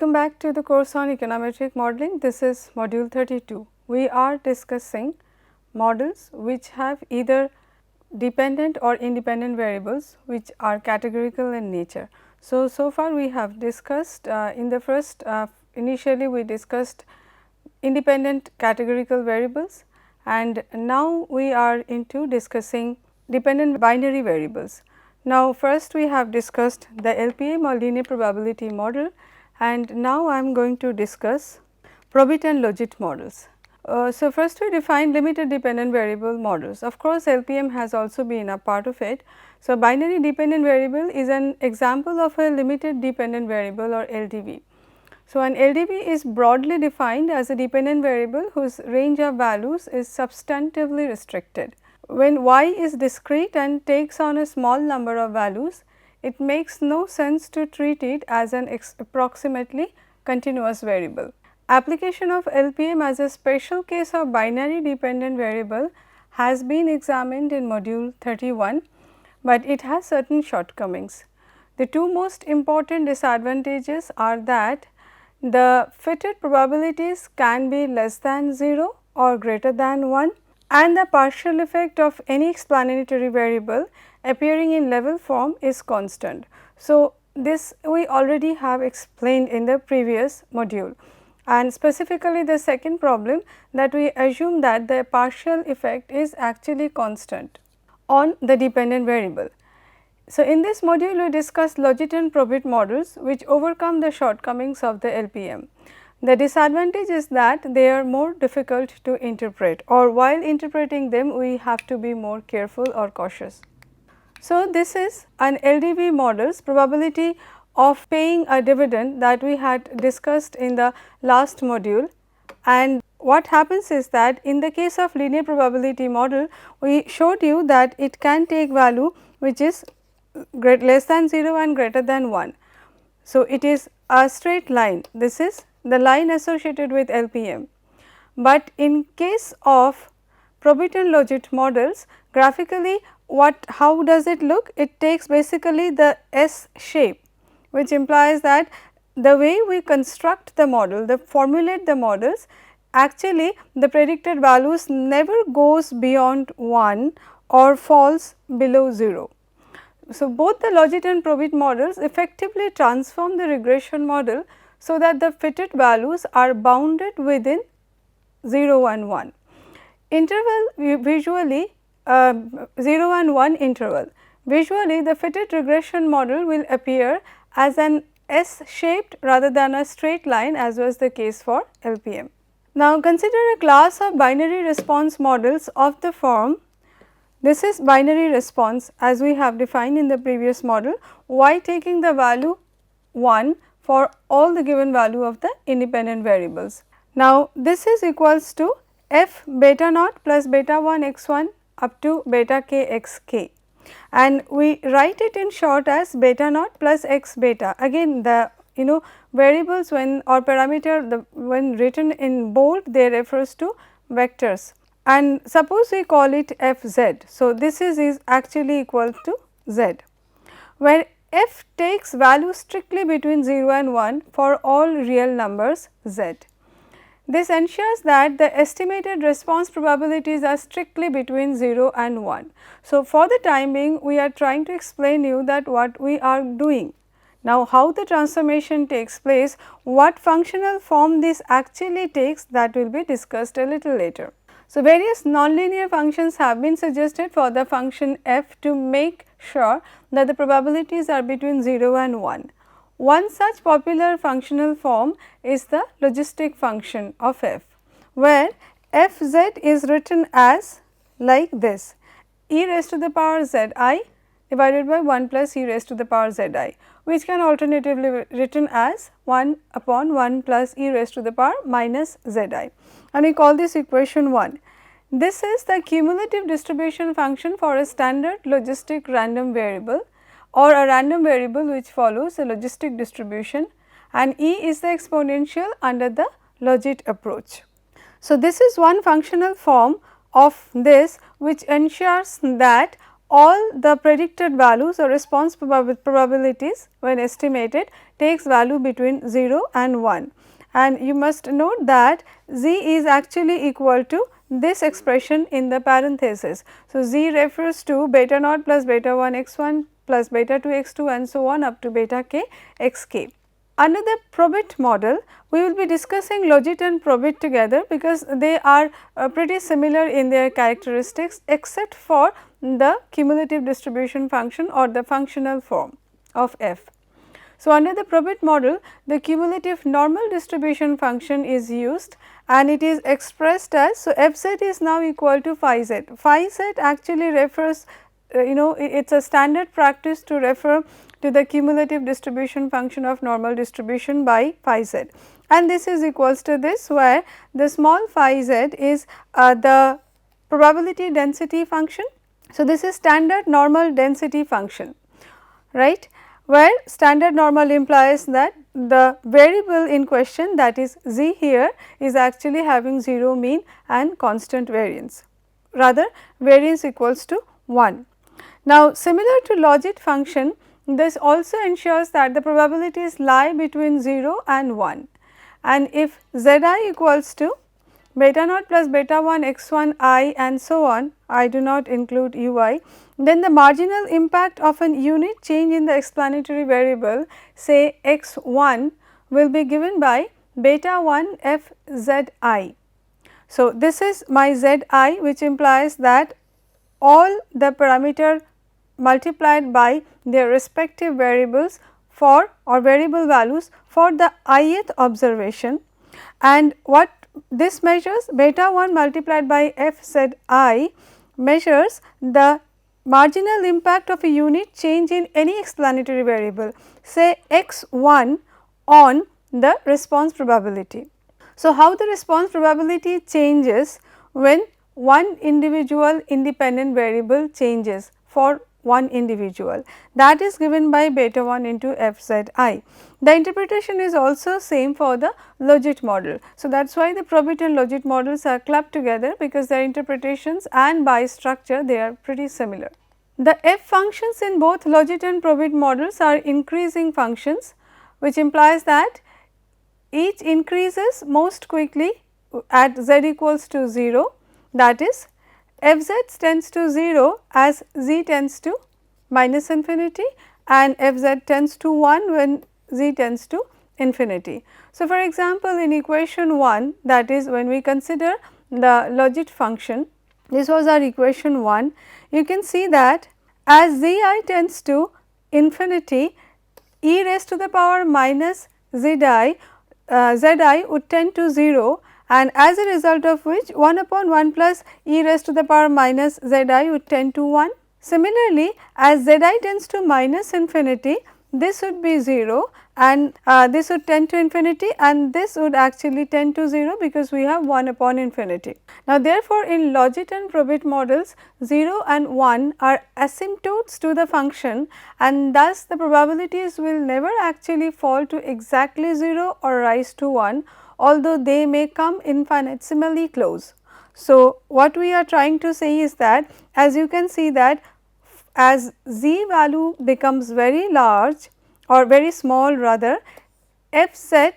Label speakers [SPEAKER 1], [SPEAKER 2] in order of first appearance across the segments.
[SPEAKER 1] Welcome back to the course on econometric modeling. This is module 32. We are discussing models which have either dependent or independent variables which are categorical in nature. So far we have discussed in the first initially we discussed independent categorical variables, and now we are into discussing dependent binary variables. Now first we have discussed the LPM or linear probability model, and now I am going to discuss Probit and Logit models. So first we define limited dependent variable models. Of course, LPM has also been a part of it. So binary dependent variable is an example of a limited dependent variable or LDV. So an LDV is broadly defined as a dependent variable whose range of values is substantively restricted. When y is discrete and takes on a small number of values, it makes no sense to treat it as an approximately continuous variable. Application of LPM as a special case of binary dependent variable has been examined in module 31, but it has certain shortcomings. The two most important disadvantages are that the fitted probabilities can be less than 0 or greater than 1, and the partial effect of any explanatory variable appearing in level form is constant. So, this we already have explained in the previous module, and specifically the second problem, that we assume that the partial effect is actually constant on the dependent variable. So, in this module we discussed Logit and Probit models which overcome the shortcomings of the LPM. The disadvantage is that they are more difficult to interpret, or while interpreting them we have to be more careful or cautious. So, this is an LDV models probability of paying a dividend that we had discussed in the last module, and what happens is that in the case of linear probability model we showed you that it can take value which is less than 0 and greater than 1. So, it is a straight line, this is the line associated with LPM, but in case of Probit and Logit models, graphically how does it look? It takes basically the S shape, which implies that the way we construct the model, formulate the models, actually the predicted values never goes beyond 1 or falls below 0. So, both the Logit and Probit models effectively transform the regression model so that the fitted values are bounded within 0 and 1. Interval visually 0 and 1 interval. Visually the fitted regression model will appear as an S shaped rather than a straight line, as was the case for LPM. Now consider a class of binary response models of the form. This is binary response as we have defined in the previous model, y taking the value 1 for all the given value of the independent variables. Now this is equals to f beta naught plus beta 1 x1 up to beta k x k, and we write it in short as beta naught plus x beta. Again the variables when or parameter when written in bold they refers to vectors, and suppose we call it f z. So, this is actually equal to z, where f takes value strictly between 0 and 1 for all real numbers z. This ensures that the estimated response probabilities are strictly between 0 and 1. So, for the time being we are trying to explain you that what we are doing. Now, how the transformation takes place, what functional form this actually takes, that will be discussed a little later. So, various nonlinear functions have been suggested for the function f to make sure that the probabilities are between 0 and 1. One such popular functional form is the logistic function of f, where f z is written as like this, e raised to the power z I divided by 1 plus e raised to the power z I, which can alternatively be written as 1 upon 1 plus e raised to the power minus z I, and we call this equation 1. This is the cumulative distribution function for a standard logistic random variable or a random variable which follows a logistic distribution, and e is the exponential under the Logit approach. So, this is one functional form of this which ensures that all the predicted values or response probabilities when estimated takes value between 0 and 1, and you must note that z is actually equal to this expression in the parenthesis. So, z refers to beta naught plus beta 1 x 1 plus beta 2 x 2 and so on up to beta k x k. Under the Probit model, we will be discussing Logit and Probit together because they are pretty similar in their characteristics except for the cumulative distribution function or the functional form of f. So, under the Probit model, the cumulative normal distribution function is used and it is expressed as, so f z is now equal to phi z. Phi z actually refers, it is a standard practice to refer to the cumulative distribution function of normal distribution by phi z, and this is equals to this, where the small phi z is the probability density function. So, this is standard normal density function, right, where standard normal implies that the variable in question, that is z here, is actually having 0 mean and constant variance, rather variance equals to 1. Now, similar to Logit function, this also ensures that the probabilities lie between 0 and 1, and if z I equals to beta naught plus beta 1 x 1 I and so on, I do not include u I, then the marginal impact of an unit change in the explanatory variable, say x 1, will be given by beta 1 f z I. So, this is my z I, which implies that all the parameter multiplied by their respective variables for or variable values for the ith observation, and what this measures, beta 1 multiplied by f z I measures the marginal impact of a unit change in any explanatory variable, say x 1, on the response probability. So, how the response probability changes when one individual independent variable changes for one individual, that is given by beta 1 into f z I. The interpretation is also same for the Logit model. So, that is why the Probit and Logit models are clubbed together, because their interpretations and by structure they are pretty similar. The f functions in both Logit and Probit models are increasing functions, which implies that each increases most quickly at z equals to 0, that is f z tends to 0 as z tends to minus infinity and f z tends to 1 when z tends to infinity. So, for example, in equation 1, that is when we consider the Logit function, this was our equation 1, you can see that as z I tends to infinity, e raised to the power minus z I would tend to 0, and as a result of which 1 upon 1 plus e raised to the power minus z I would tend to 1. Similarly, as z I tends to minus infinity, this would be 0 and this would tend to infinity, and this would actually tend to 0 because we have 1 upon infinity. Now, therefore, in Logit and Probit models, 0 and 1 are asymptotes to the function, and thus the probabilities will never actually fall to exactly 0 or rise to 1, although they may come infinitesimally close. So, what we are trying to say is that, as you can see that as z value becomes very large or very small rather, f z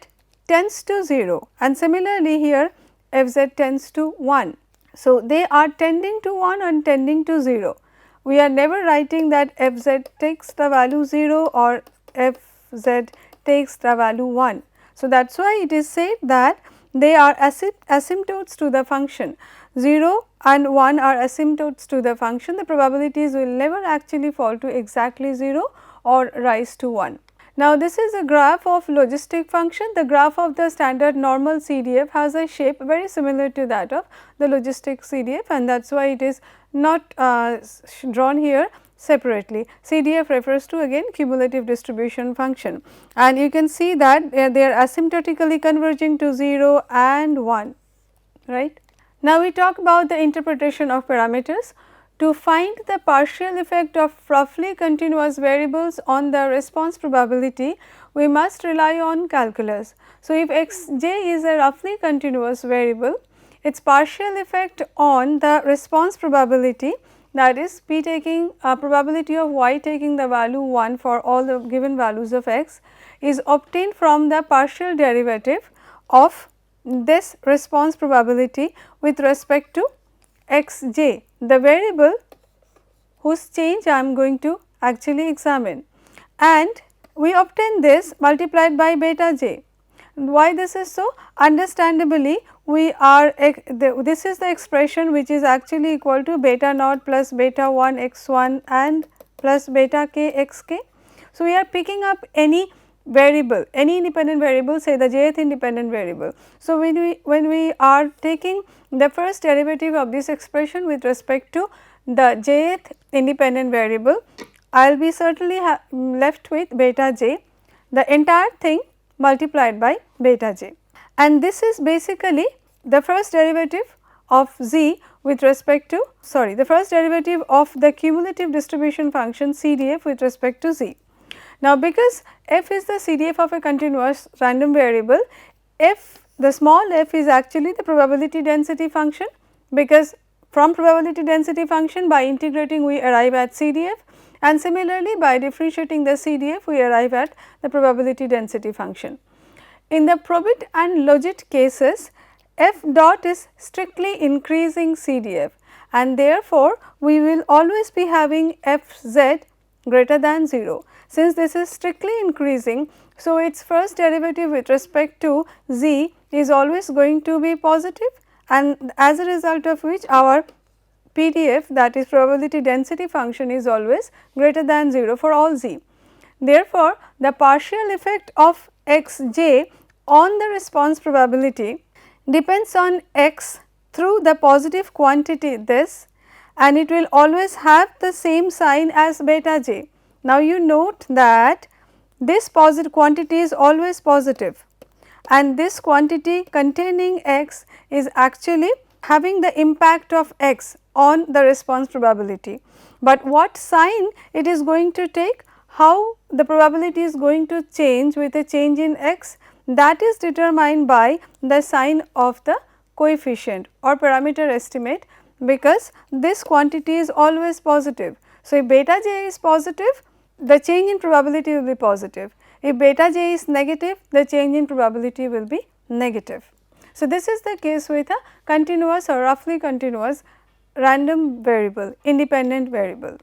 [SPEAKER 1] tends to 0, and similarly here f z tends to 1. So, they are tending to 1 and tending to 0. We are never writing that f z takes the value 0 or f z takes the value 1. So, that is why it is said that they are asymptotes to the function. 0 and 1 are asymptotes to the function, the probabilities will never actually fall to exactly 0 or rise to 1. Now, this is a graph of logistic function. The graph of the standard normal CDF has a shape very similar to that of the logistic CDF, and that is why it is not drawn here separately. CDF refers to again cumulative distribution function, and you can see that they are asymptotically converging to 0 and 1, right. Now, we talk about the interpretation of parameters. To find the partial effect of roughly continuous variables on the response probability, we must rely on calculus. So, if x j is a roughly continuous variable, its partial effect on the response probability that is p taking probability of y taking the value 1 for all the given values of x is obtained from the partial derivative of this response probability with respect to x j, the variable whose change I am going to actually examine, and we obtain this multiplied by beta j. Why this is so? Understandably, we are this is the expression which is actually equal to beta naught plus beta 1 x 1 and plus beta k x k. So, we are picking up any variable, any independent variable, say the jth independent variable. So, when we are taking the first derivative of this expression with respect to the jth independent variable, I will be certainly left with beta j, the entire thing multiplied by beta j, and this is basically the first derivative of z with respect to the first derivative of the cumulative distribution function CDF with respect to z. Now, because f is the CDF of a continuous random variable, f, the small f is actually the probability density function, because from probability density function by integrating we arrive at CDF, and similarly by differentiating the CDF we arrive at the probability density function. In the Probit and Logit cases, f dot is strictly increasing CDF, and therefore, we will always be having f z greater than 0. Since this is strictly increasing, so its first derivative with respect to z is always going to be positive, and as a result of which our PDF, that is probability density function, is always greater than 0 for all z. Therefore, the partial effect of x j on the response probability depends on x through the positive quantity this, and it will always have the same sign as beta j. Now, you note that this positive quantity is always positive, and this quantity containing x is actually having the impact of x on the response probability, but what sign it is going to take, how the probability is going to change with a change in x, that is determined by the sign of the coefficient or parameter estimate, because this quantity is always positive. So, if beta j is positive, the change in probability will be positive. If beta j is negative, the change in probability will be negative. So, this is the case with a continuous or roughly continuous random variable, independent variable.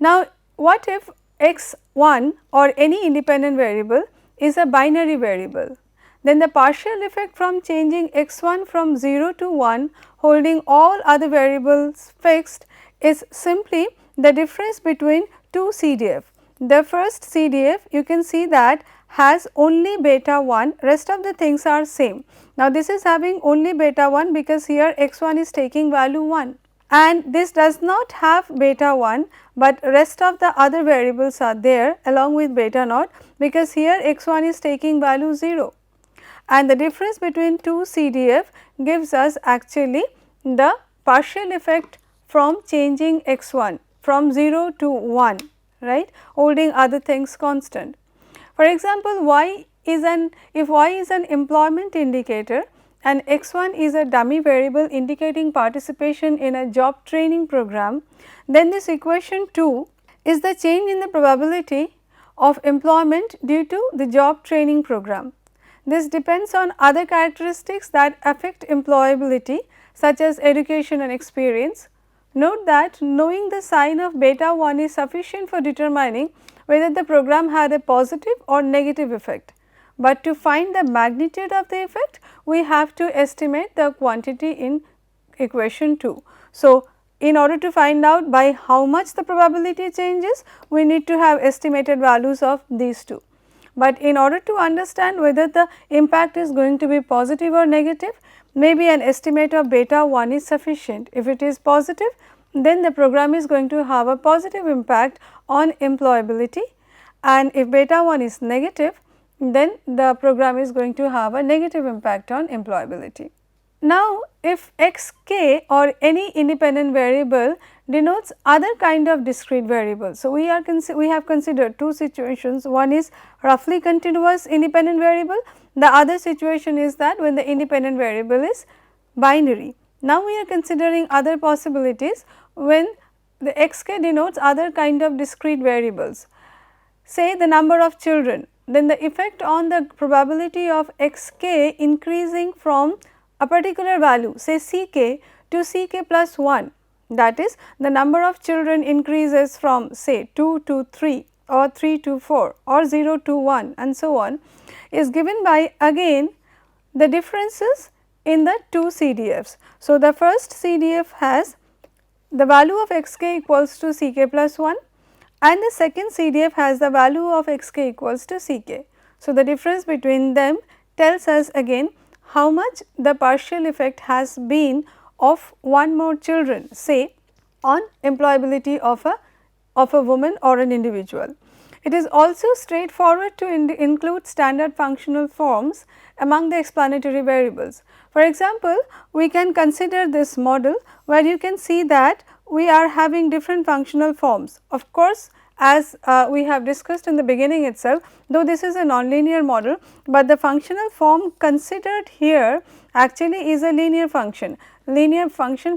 [SPEAKER 1] Now, what if x1 or any independent variable is a binary variable? Then the partial effect from changing x1 from 0 to 1 holding all other variables fixed is simply the difference between two CDF. The first CDF, you can see that has only beta 1, rest of the things are same. Now, this is having only beta 1 because here x1 is taking value 1, and this does not have beta 1, but rest of the other variables are there along with beta naught, because here x1 is taking value 0, and the difference between two CDF gives us actually the partial effect from changing x1 from 0 to 1, right, holding other things constant. For example, if y is an employment indicator and x1 is a dummy variable indicating participation in a job training program, then this equation 2 is the change in the probability of employment due to the job training program. This depends on other characteristics that affect employability, such as education and experience. Note that knowing the sign of beta 1 is sufficient for determining whether the program had a positive or negative effect, but to find the magnitude of the effect, we have to estimate the quantity in equation 2. So, in order to find out by how much the probability changes, we need to have estimated values of these two. But in order to understand whether the impact is going to be positive or negative, maybe an estimate of beta 1 is sufficient. If it is positive, then the program is going to have a positive impact on employability, and if beta 1 is negative, then the program is going to have a negative impact on employability. Now, if xk or any independent variable denotes other kind of discrete variables. So, we have considered two situations, one is roughly continuous independent variable, the other situation is that when the independent variable is binary. Now, we are considering other possibilities when the xk denotes other kind of discrete variables, say the number of children, then the effect on the probability of xk increasing from a particular value, say ck to ck plus 1, that is the number of children increases from say 2 to 3 or 3 to 4 or 0 to 1 and so on, is given by again the differences in the two CDFs. So, the first CDF has the value of xk equals to ck plus 1 and the second CDF has the value of xk equals to ck. So, the difference between them tells us again how much the partial effect has been of one more children, say on employability of a woman or an individual. It is also straightforward to include standard functional forms among the explanatory variables. For example, we can consider this model where you can see that we are having different functional forms. Of course, as we have discussed in the beginning itself, though this is a nonlinear model, but the functional form considered here actually is a linear function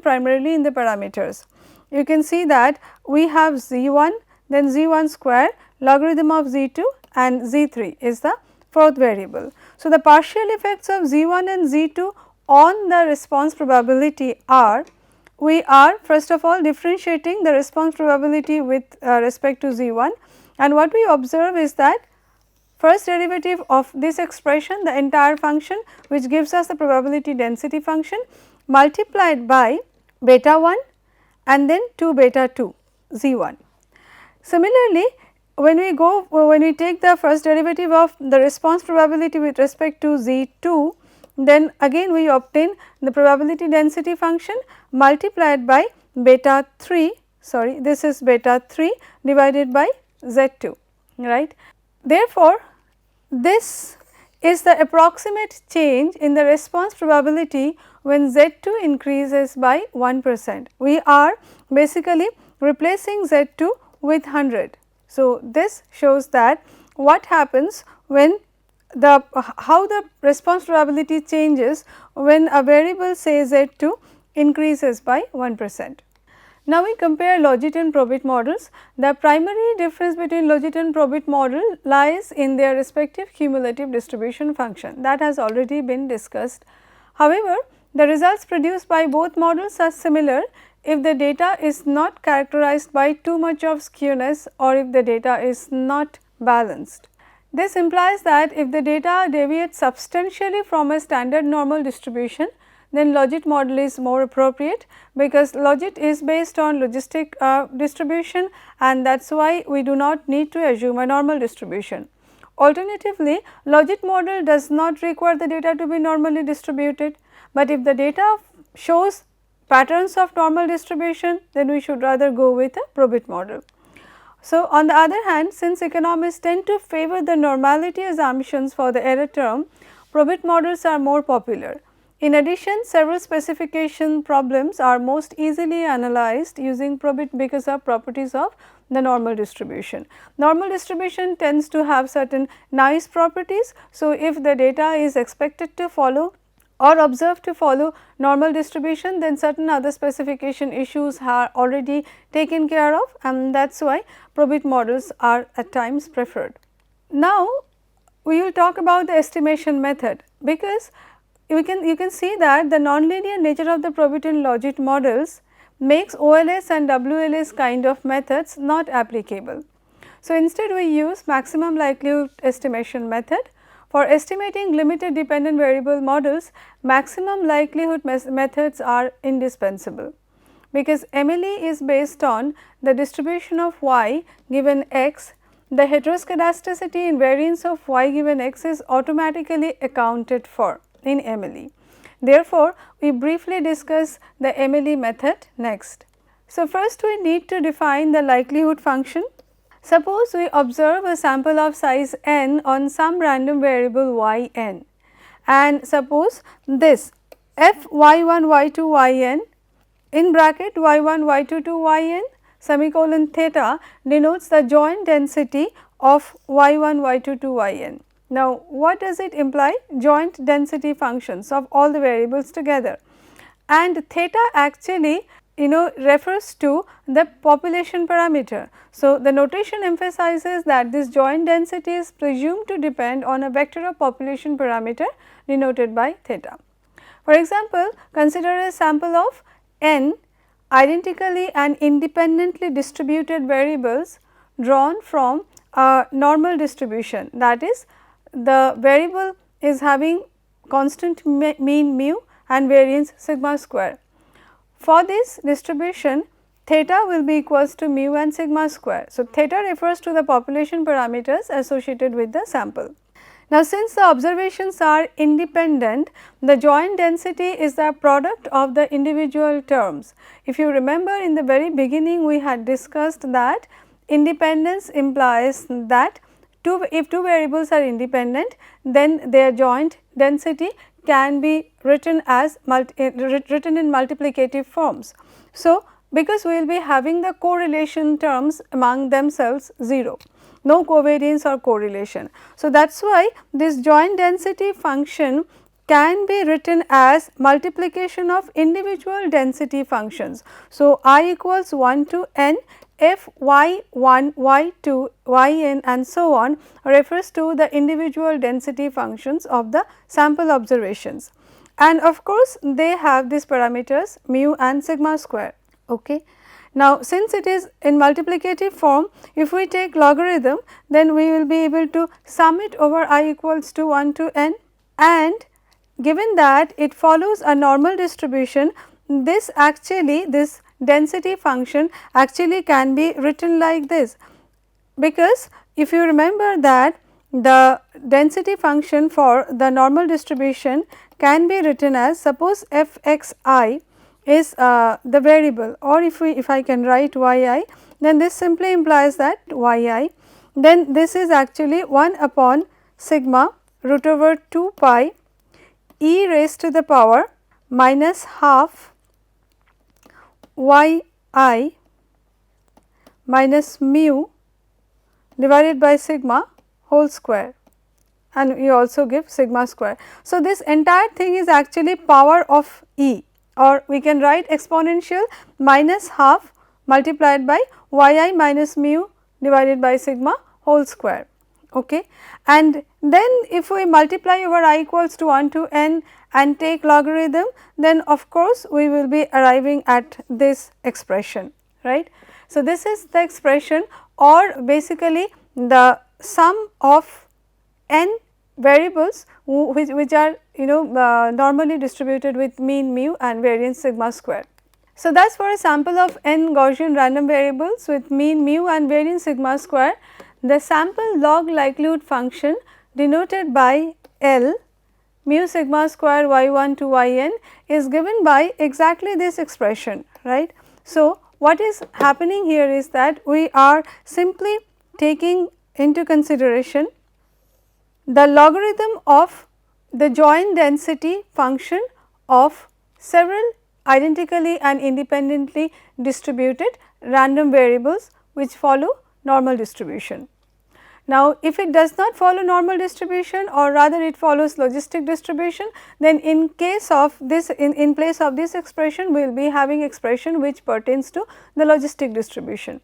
[SPEAKER 1] primarily in the parameters. You can see that we have z1, then z1 square, logarithm of z2 and z3 is the fourth variable. So, the partial effects of z1 and z2 on the response probability are, we are first of all differentiating the response probability with respect to z1, and what we observe is that first derivative of this expression, the entire function which gives us the probability density function, multiplied by beta 1 and then 2 beta 2 z1. Similarly, when we take the first derivative of the response probability with respect to z2, then again we obtain the probability density function multiplied by beta 3, sorry, this is beta 3 divided by z2, right. Therefore, this is the approximate change in the response probability when z2 increases by 1%. We are basically replacing z2 with 100. So, this shows that what happens when how the response probability changes when a variable say z2 increases by 1%. Now, we compare Logit and Probit models. The primary difference between Logit and Probit model lies in their respective cumulative distribution function, that has already been discussed. However, the results produced by both models are similar if the data is not characterized by too much of skewness or if the data is not balanced. This implies that if the data deviates substantially from a standard normal distribution, then Logit model is more appropriate, because Logit is based on logistic distribution, and that is why we do not need to assume a normal distribution. Alternatively, Logit model does not require the data to be normally distributed, but if the data shows patterns of normal distribution, then we should rather go with a Probit model. So, on the other hand, since economists tend to favor the normality assumptions for the error term, Probit models are more popular. In addition, several specification problems are most easily analyzed using Probit because of properties of the normal distribution. Normal distribution tends to have certain nice properties. So, if the data is expected to follow or observed to follow normal distribution, then certain other specification issues are already taken care of, and that is why Probit models are at times preferred. Now, we will talk about the estimation method, because you can see that the nonlinear nature of the Probit and Logit models makes OLS and WLS kind of methods not applicable. So, instead we use maximum likelihood estimation method. For estimating limited dependent variable models, maximum likelihood methods are indispensable, because MLE is based on the distribution of y given x. The heteroscedasticity invariance of y given x is automatically accounted for in MLE. Therefore, we briefly discuss the MLE method next. So, first we need to define the likelihood function. Suppose we observe a sample of size n on some random variable y n, and suppose this f y1 y2 yn in bracket y1 y2 to yn semicolon theta denotes the joint density of y1 y2 to yn. Now, what does it imply? Joint density functions of all the variables together, and theta actually refers to the population parameter. So, the notation emphasizes that this joint density is presumed to depend on a vector of population parameter denoted by theta. For example, consider a sample of n identically and independently distributed variables drawn from a normal distribution, that is, the variable is having constant mean mu and variance sigma square. For this distribution, theta will be equals to mu and sigma square. So, theta refers to the population parameters associated with the sample. Now, since the observations are independent, the joint density is the product of the individual terms. If you remember, in the very beginning we had discussed that independence implies that if two variables are independent, then their joint density can be written as written in multiplicative forms. So, because we will be having the correlation terms among themselves 0, no covariance or correlation. So, that is why this joint density function can be written as multiplication of individual density functions. So, I equals 1 to n f y1, y2, yn and so on refers to the individual density functions of the sample observations, and of course, they have these parameters mu and sigma square. Okay. Now, since it is in multiplicative form, if we take logarithm, then we will be able to sum it over I equals to 1 to n, and given that it follows a normal distribution, this density function actually can be written like this, because if you remember that the density function for the normal distribution can be written as, suppose f x I is the variable, or if I can write y I, then this simply implies that y I, then this is actually 1 upon sigma root over 2 pi e raised to the power minus half y I minus mu divided by sigma whole square, and we also give sigma square. So, this entire thing is actually power of e, or we can write exponential minus half multiplied by y I minus mu divided by sigma whole square. Okay. And then if we multiply over I equals to 1 to n and take logarithm, then of course, we will be arriving at this expression, right. So, this is the expression, or basically the sum of n variables which are normally distributed with mean mu and variance sigma square. So, that is for a sample of n Gaussian random variables with mean mu and variance sigma square. The sample log likelihood function denoted by L mu sigma square y1 to yn is given by exactly this expression, right. So, what is happening here is that we are simply taking into consideration the logarithm of the joint density function of several identically and independently distributed random variables which follow normal distribution. Now, if it does not follow normal distribution, or rather it follows logistic distribution, then in case of this, in place of this expression, we will be having expression which pertains to the logistic distribution.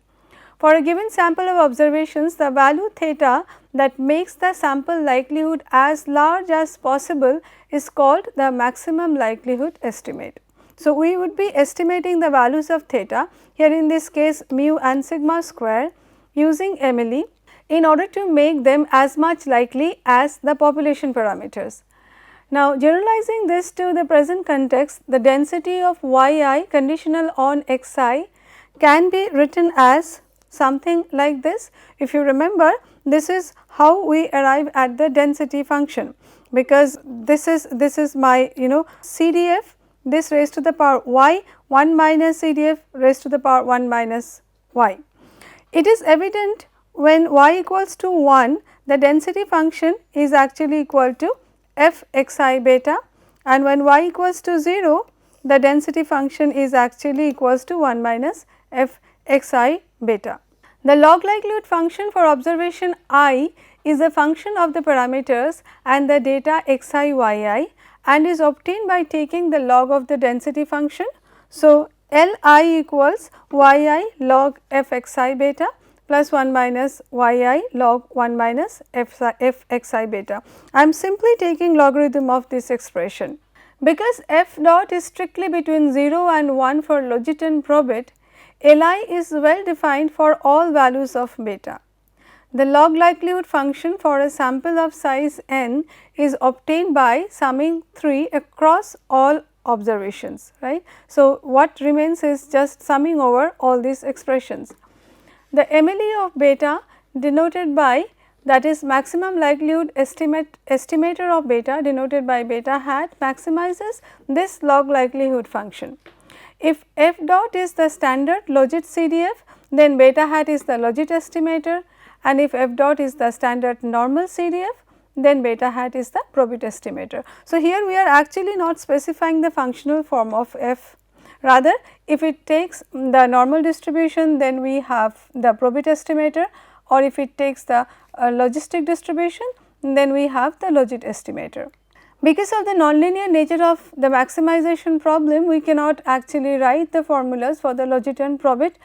[SPEAKER 1] For a given sample of observations, the value theta that makes the sample likelihood as large as possible is called the maximum likelihood estimate. So, we would be estimating the values of theta, here in this case mu and sigma square, using MLE in order to make them as much likely as the population parameters. Now, generalizing this to the present context, the density of yi conditional on xi can be written as something like this. If you remember, this is how we arrive at the density function, because this is my CDF, this raised to the power y, 1 minus CDF raised to the power 1 minus y. It is evident when y equals to 1, the density function is actually equal to f x I beta, and when y equals to 0, the density function is actually equals to 1 minus f x I beta. The log likelihood function for observation I is a function of the parameters and the data xi yi, and is obtained by taking the log of the density function. So, Li equals yi log f x I beta plus 1 minus yi log 1 minus f x I beta. I am simply taking logarithm of this expression. Because f dot is strictly between 0 and 1 for Logit and Probit, Li is well defined for all values of beta. The log likelihood function for a sample of size n is obtained by summing 3 across all observations, right. So, what remains is just summing over all these expressions. The MLE of beta denoted by, that is maximum likelihood estimator of beta denoted by beta hat, maximizes this log likelihood function. If f dot is the standard Logit CDF, then beta hat is the Logit estimator, and if f dot is the standard normal CDF, then beta hat is the Probit estimator. So, here we are actually not specifying the functional form of f, rather if it takes the normal distribution, then we have the Probit estimator, or if it takes the logistic distribution, then we have the Logit estimator. Because of the nonlinear nature of the maximization problem, we cannot actually write the formulas for the Logit and Probit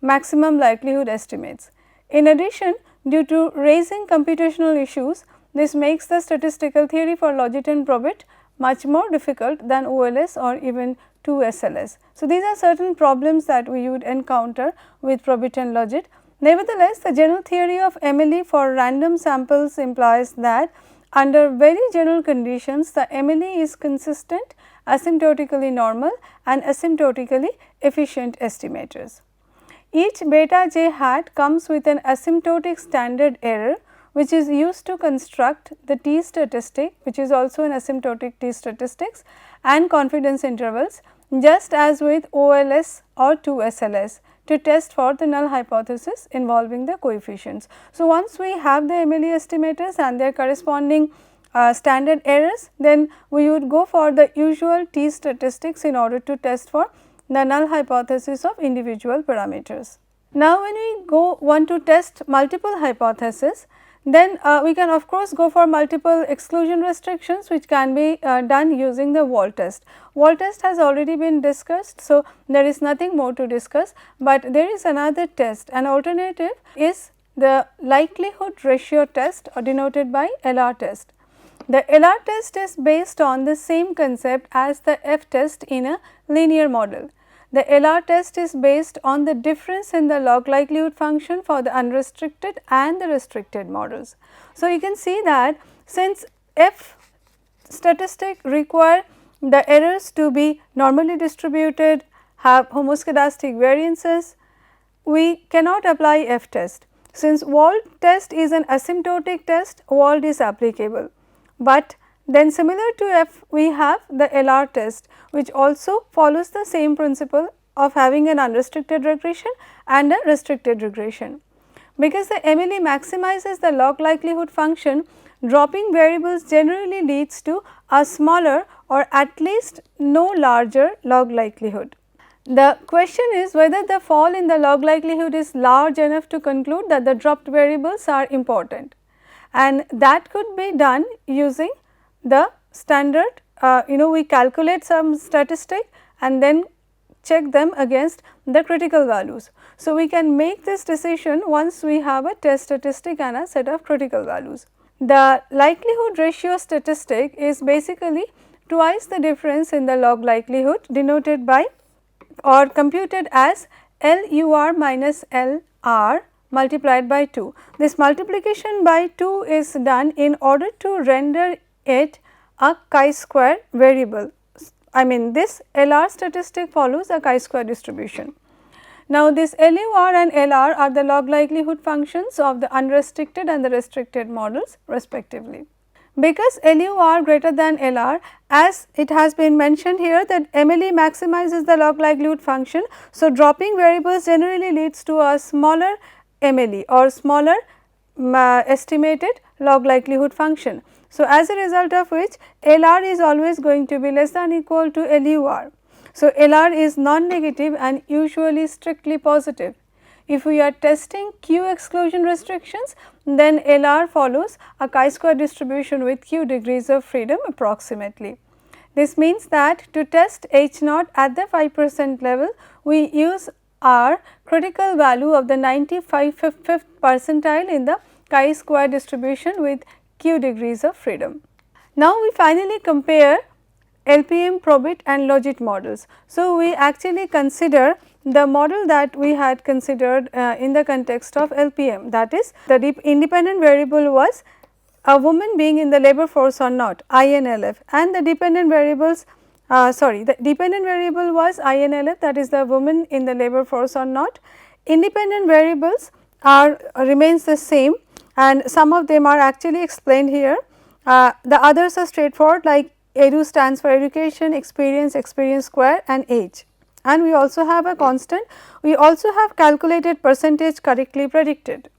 [SPEAKER 1] maximum likelihood estimates. In addition, due to raising computational issues, this makes the statistical theory for Logit and Probit much more difficult than OLS or even 2SLS. So, these are certain problems that we would encounter with Probit and Logit. Nevertheless, the general theory of MLE for random samples implies that under very general conditions, the MLE is consistent, asymptotically normal and asymptotically efficient estimators. Each beta j hat comes with an asymptotic standard error, which is used to construct the t statistic, which is also an asymptotic t statistics, and confidence intervals, just as with OLS or 2SLS, to test for the null hypothesis involving the coefficients. So, once we have the MLE estimators and their corresponding standard errors, then we would go for the usual t statistics in order to test for the null hypothesis of individual parameters. Now, when we want to test multiple hypotheses, then we can of course go for multiple exclusion restrictions, which can be done using the wall test. Wall test has already been discussed, so there is nothing more to discuss, but there is another test. An alternative is the likelihood ratio test, or denoted by LR test. The LR test is based on the same concept as the F test in a linear model. The LR test is based on the difference in the log likelihood function for the unrestricted and the restricted models. So, you can see that since F statistic require the errors to be normally distributed, have homoscedastic variances, we cannot apply F test. Since walled test is an asymptotic test, walled is applicable, but then similar to F, we have the LR test, which also follows the same principle of having an unrestricted regression and a restricted regression. Because the MLE maximizes the log likelihood function, dropping variables generally leads to a smaller or at least no larger log likelihood. The question is whether the fall in the log likelihood is large enough to conclude that the dropped variables are important, and that could be done using the standard, we calculate some statistic and then check them against the critical values. So, we can make this decision once we have a test statistic and a set of critical values. The likelihood ratio statistic is basically twice the difference in the log likelihood, denoted by or computed as LUR minus LR multiplied by 2. This multiplication by 2 is done in order to render it a chi-square variable. I mean, this LR statistic follows a chi-square distribution. Now, this LUR and LR are the log likelihood functions of the unrestricted and the restricted models respectively. Because LUR greater than LR, as it has been mentioned here that MLE maximizes the log likelihood function. So, dropping variables generally leads to a smaller MLE or smaller estimated log likelihood function. So, as a result of which LR is always going to be less than or equal to LUR. So, LR is non-negative and usually strictly positive. If we are testing Q exclusion restrictions, then LR follows a chi-square distribution with Q degrees of freedom approximately. This means that to test H naught at the 5% level, we use our critical value of the 95th percentile in the chi-square distribution with q degrees of freedom. Now, we finally compare LPM, Probit and Logit models. So, we actually consider the model that we had considered in the context of LPM, that is the independent variable was a woman being in the labor force or not, INLF, and the dependent variables the dependent variable was INLF, that is the woman in the labor force or not. Independent variables are remains the same, and some of them are actually explained here. The others are straightforward, like EDU stands for education, experience, experience square and age, and we also have a constant. We also have calculated percentage correctly predicted.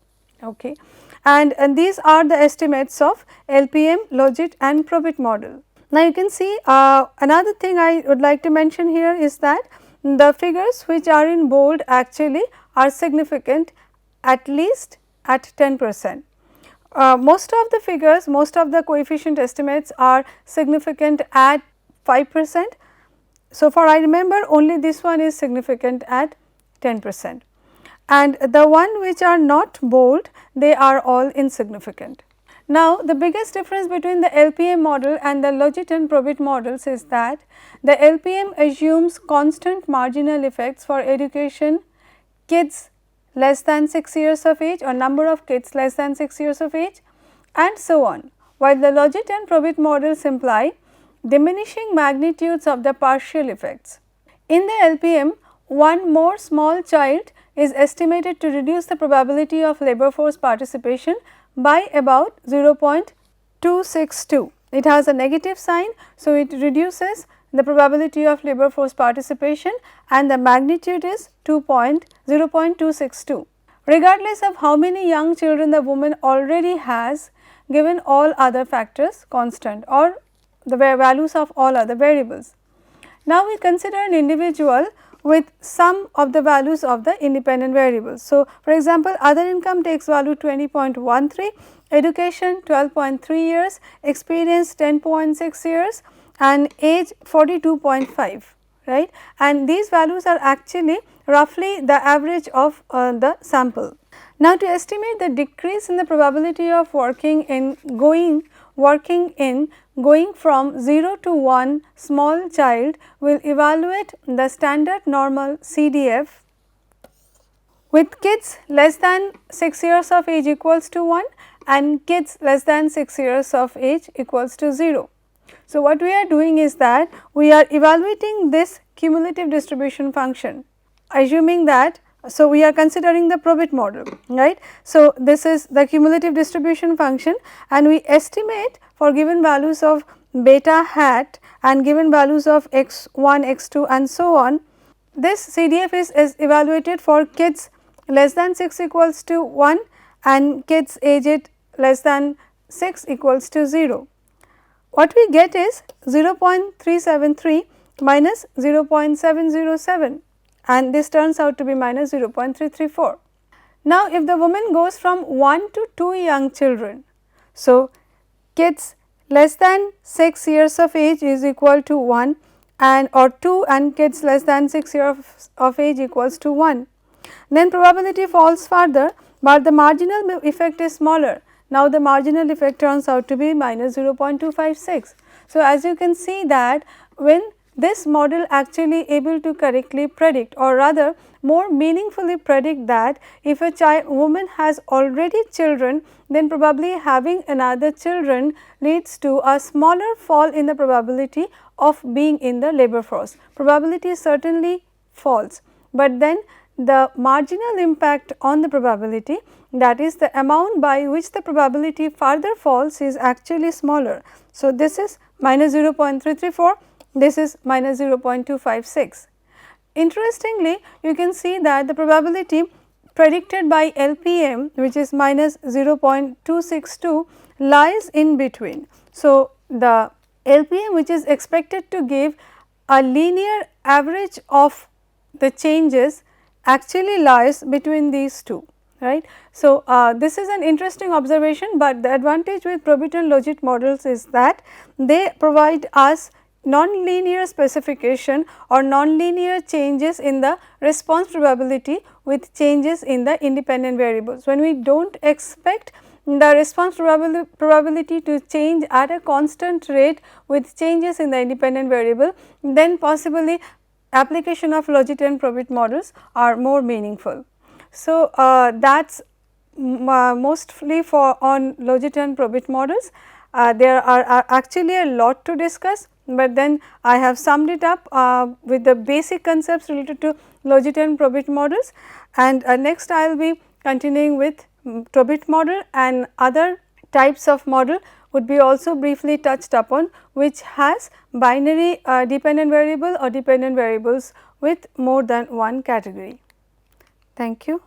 [SPEAKER 1] Okay. And these are the estimates of LPM, Logit and Probit model. Now, you can see another thing I would like to mention here is that the figures which are in bold actually are significant at least at 10%. Most of the figures, most of the coefficient estimates are significant at 5%. So, far I remember only this one is significant at 10%, and the one which are not bold, they are all insignificant. Now, the biggest difference between the LPM model and the Logit and Probit models is that the LPM assumes constant marginal effects for education, kids less than 6 years of age or number of kids less than 6 years of age and so on, while the Logit and Probit models imply diminishing magnitudes of the partial effects. In the LPM, one more small child is estimated to reduce the probability of labor force participation by about 0.262. It has a negative sign, so it reduces the probability of labor force participation and the magnitude is 0.262. Regardless of how many young children the woman already has, given all other factors constant or the values of all other variables. Now, we consider an individual with some of the values of the independent variables. So, for example, other income takes value 20.13, education 12.3 years, experience 10.6 years and age 42.5, right, and these values are actually roughly the average of the sample. Now, to estimate the decrease in the probability of going from 0 to 1 small child, will evaluate the standard normal CDF with kids less than 6 years of age equals to 1 and kids less than 6 years of age equals to 0. So, what we are doing is that we are evaluating this cumulative distribution function, assuming that, so we are considering the Probit model, right. So, this is the cumulative distribution function and we estimate for given values of beta hat and given values of x1, x2 and so on. This CDF is evaluated for kids less than 6 equals to 1 and kids aged less than 6 equals to 0. What we get is 0.373 minus 0.707 and this turns out to be minus 0.334. Now, if the woman goes from 1 to 2 young children, so kids less than 6 years of age is equal to 1 and or 2 and kids less than 6 years of age equals to 1, then probability falls further, but the marginal effect is smaller. Now, the marginal effect turns out to be minus 0.256. So, as you can see that when this model actually able to correctly predict or rather more meaningfully predict that if a woman has already children, then probably having another children leads to a smaller fall in the probability of being in the labor force. Probability certainly falls, but then the marginal impact on the probability, that is the amount by which the probability further falls, is actually smaller. So, this is minus 0.334, this is minus 0.256. Interestingly, you can see that the probability predicted by LPM, which is minus 0.262, lies in between. So, the LPM which is expected to give a linear average of the changes actually lies between these two, right. So, this is an interesting observation, but the advantage with Probit and Logit models is that they provide us non-linear specification or non-linear changes in the response probability with changes in the independent variables. When we do not expect the response probability to change at a constant rate with changes in the independent variable, then possibly application of Logit and Probit models are more meaningful. So, that is mostly for on Logit and Probit models. There are actually a lot to discuss, but then I have summed it up with the basic concepts related to Logit and Probit models, and next I will be continuing with Probit model, and other types of model would be also briefly touched upon, which has binary dependent variable or dependent variables with more than one category. Thank you.